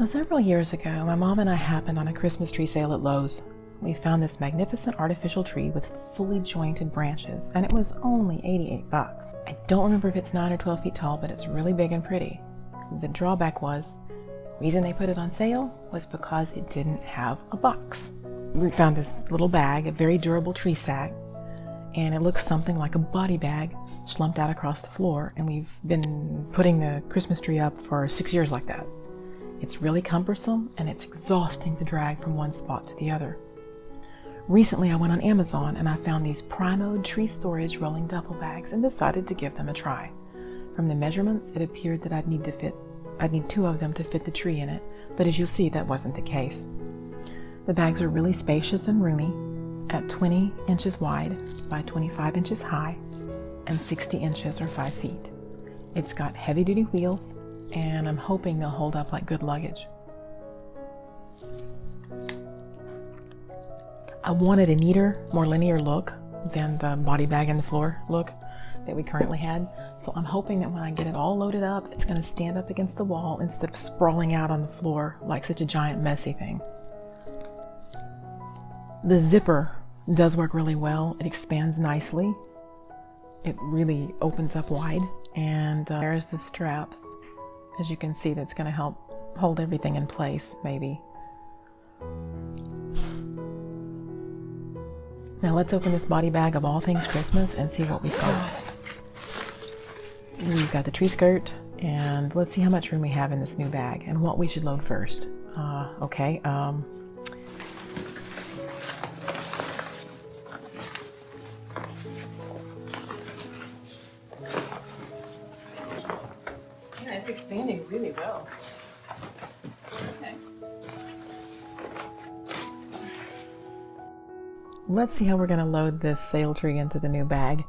So several years ago, my mom and I happened on a Christmas tree sale at Lowe's. We found this magnificent artificial tree with fully jointed branches, and it was only $88. I don't remember if it's 9 or 12 feet tall, but it's really big and pretty. The drawback was, the reason they put it on sale was because it didn't have a box. We found this little bag, a very durable tree sack, and it looks something like a body bag slumped out across the floor, and we've been putting the Christmas tree up for 6 years like that. It's really cumbersome, and it's exhausting to drag from one spot to the other. Recently, I went on Amazon and I found these Primo tree storage rolling duffel bags and decided to give them a try. From the measurements, it appeared that I'd need 2 of them to fit the tree in it, but as you'll see, that wasn't the case. The bags are really spacious and roomy, at 20 inches wide by 25 inches high and 60 inches or 5 feet. It's got heavy-duty wheels, and I'm hoping they'll hold up like good luggage. I wanted a neater, more linear look than the body bag and the floor look that we currently had, so I'm hoping that when I get it all loaded up, it's going to stand up against the wall instead of sprawling out on the floor like such a giant messy thing. The zipper does work really well. It expands nicely. It really opens up wide, and there's the straps. As you can see, that's going to help hold everything in place, maybe. Now let's open this body bag of all things Christmas and see what we've got. We've got the tree skirt, and let's see how much room we have in this new bag and what we should load first. Okay. Yeah, it's expanding really well. Okay. Let's see how we're going to load this sale tree into the new bag.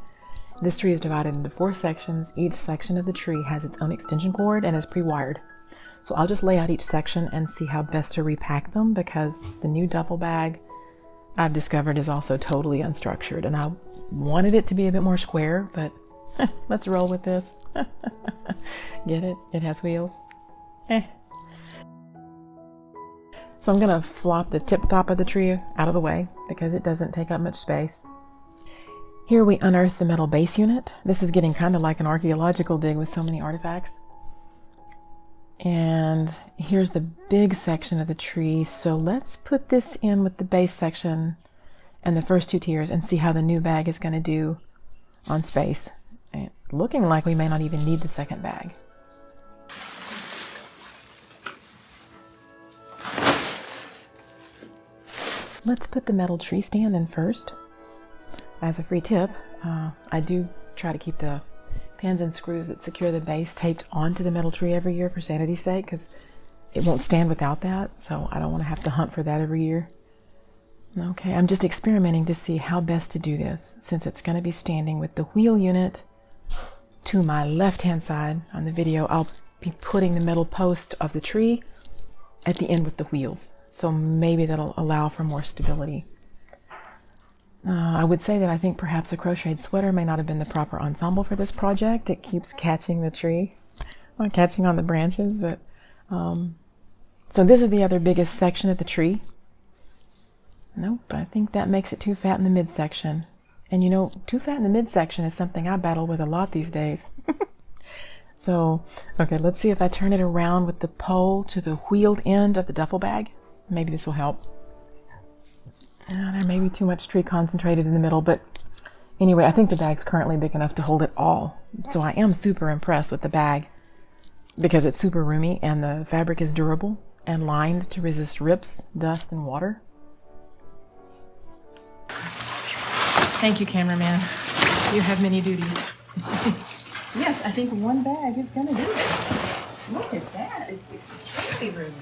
This tree is divided into 4 sections. Each section of the tree has its own extension cord and is pre-wired. So I'll just lay out each section and see how best to repack them, because the new duffel bag I've discovered is also totally unstructured, and I wanted it to be a bit more square, but let's roll with this. Get it? It has wheels. So I'm going to flop the tip top of the tree out of the way because it doesn't take up much space. Here we unearth the metal base unit. This is getting kind of like an archaeological dig with so many artifacts. And here's the big section of the tree. So let's put this in with the base section and the first 2 tiers and see how the new bag is going to do on space. And looking like we may not even need the second bag. Let's put the metal tree stand in first. As a free tip, I do try to keep the pins and screws that secure the base taped onto the metal tree every year for sanity's sake, because it won't stand without that, so I don't want to have to hunt for that every year. Okay, I'm just experimenting to see how best to do this, since it's going to be standing with the wheel unit to my left-hand side. On the video, I'll be putting the metal post of the tree at the end with the wheels, so maybe that'll allow for more stability. I would say that I think perhaps a crocheted sweater may not have been the proper ensemble for this project. It keeps catching the tree, or catching on the branches, but so this is the other biggest section of the tree. Nope, I think that makes it too fat in the midsection. And you know, too fat in the midsection is something I battle with a lot these days. So, okay, let's see if I turn it around with the pole to the wheeled end of the duffel bag. Maybe this will help. There may be too much tree concentrated in the middle, but anyway, I think the bag's currently big enough to hold it all. So I am super impressed with the bag because it's super roomy and the fabric is durable and lined to resist rips, dust, and water. Thank you, cameraman. You have many duties. Yes, I think one bag is going to do it. Look at that. It's extremely roomy.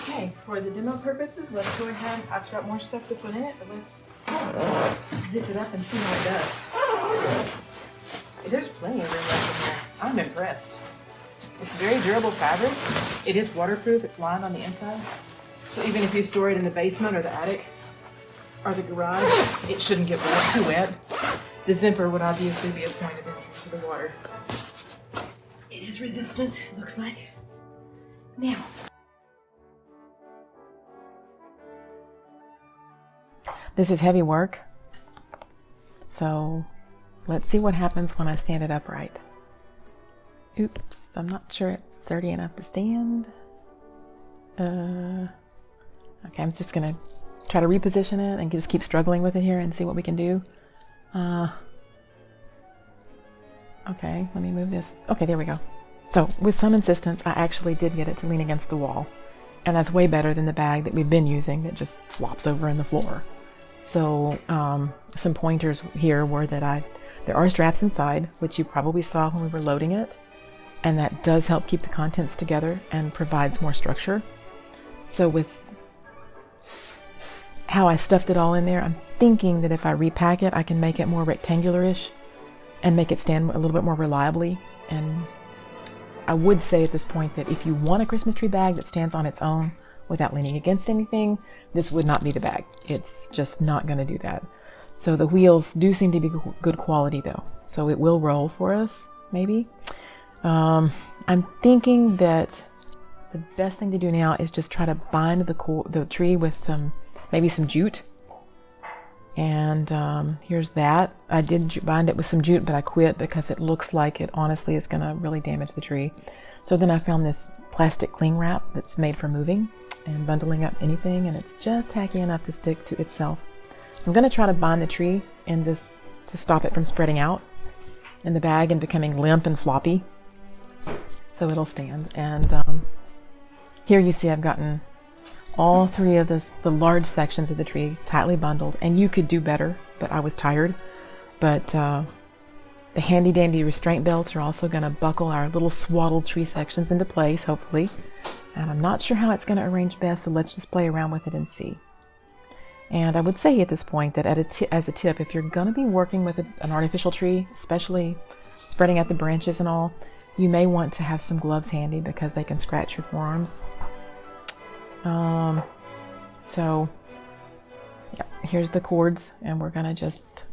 Okay, for the demo purposes, let's go ahead. I've got more stuff to put in it, but let's zip it up and see how it does. There's plenty of room left in here. I'm impressed. It's very durable fabric. It is waterproof. It's lined on the inside. So even if you store it in the basement or the attic or the garage, it shouldn't get too wet. The zipper would obviously be a point of entry. to the water. It is resistant, looks like. Now, this is heavy work, so let's see what happens when I stand it upright. Oops, I'm not sure it's sturdy enough to stand. Okay, I'm just gonna try to reposition it and just keep struggling with it here and see what we can do. Okay, let me move this. Okay, there we go. So with some insistence, I actually did get it to lean against the wall. And that's way better than the bag that we've been using that just flops over in the floor. So some pointers here were that there are straps inside, which you probably saw when we were loading it. And that does help keep the contents together and provides more structure. So with how I stuffed it all in there, I'm thinking that if I repack it, I can make it more rectangular-ish and make it stand a little bit more reliably. And I would say at this point that if you want a Christmas tree bag that stands on its own without leaning against anything, this would not be the bag. It's just not going to do that. So the wheels do seem to be good quality though. So it will roll for us, maybe. I'm thinking that the best thing to do now is just try to bind the tree with maybe some jute. And here's that. I did bind it with some jute, but I quit because it looks like it honestly is going to really damage the tree. So then I found this plastic cling wrap that's made for moving and bundling up anything, and it's just tacky enough to stick to itself. So I'm going to try to bind the tree in this to stop it from spreading out in the bag and becoming limp and floppy, so it'll stand. And here you see I've gotten all three of the large sections of the tree tightly bundled, and you could do better, but I was tired. But the handy dandy restraint belts are also going to buckle our little swaddled tree sections into place, hopefully. And I'm not sure how it's going to arrange best, so let's just play around with it and see. And I would say at this point that as a tip, if you're going to be working with an artificial tree, especially spreading out the branches and all, you may want to have some gloves handy because they can scratch your forearms. So yeah, here's the cords, and we're gonna just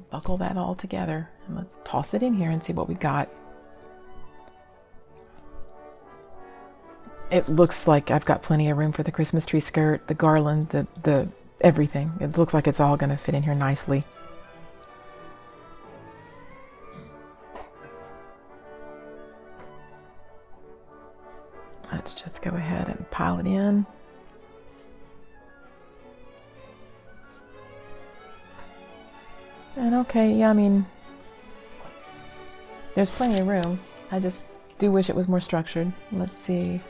buckle that all together, and let's toss it in here and see what we got. It looks like I've got plenty of room for the Christmas tree skirt, the garland, the everything. It looks like it's all gonna fit in here nicely. Let's just go ahead and pile it in. And okay, yeah, I mean, there's plenty of room. I just do wish it was more structured. Let's see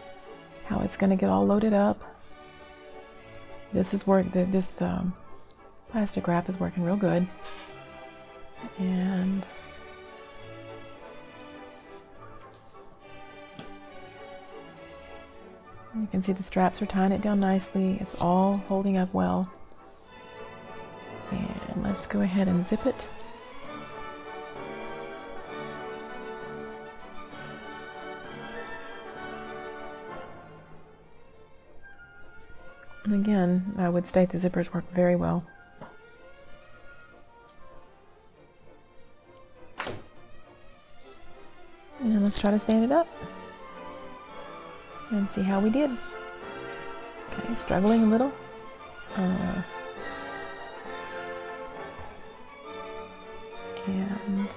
how it's going to get all loaded up. This plastic wrap is working real good. And you can see the straps are tying it down nicely. It's all holding up well. And let's go ahead and zip it. And again, I would state the zippers work very well. And let's try to stand it up and see how we did. Okay, struggling a little. And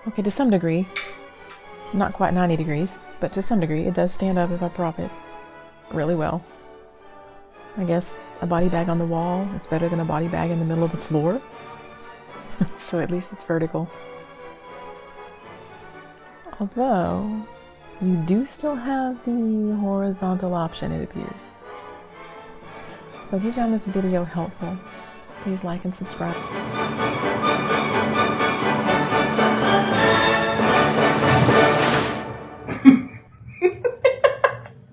okay, to some degree, not quite 90 degrees, but to some degree, it does stand up if I prop it really well. I guess a body bag on the wall is better than a body bag in the middle of the floor. So at least it's vertical. Although, you do still have the horizontal option, it appears. So if you found this video helpful, please like and subscribe.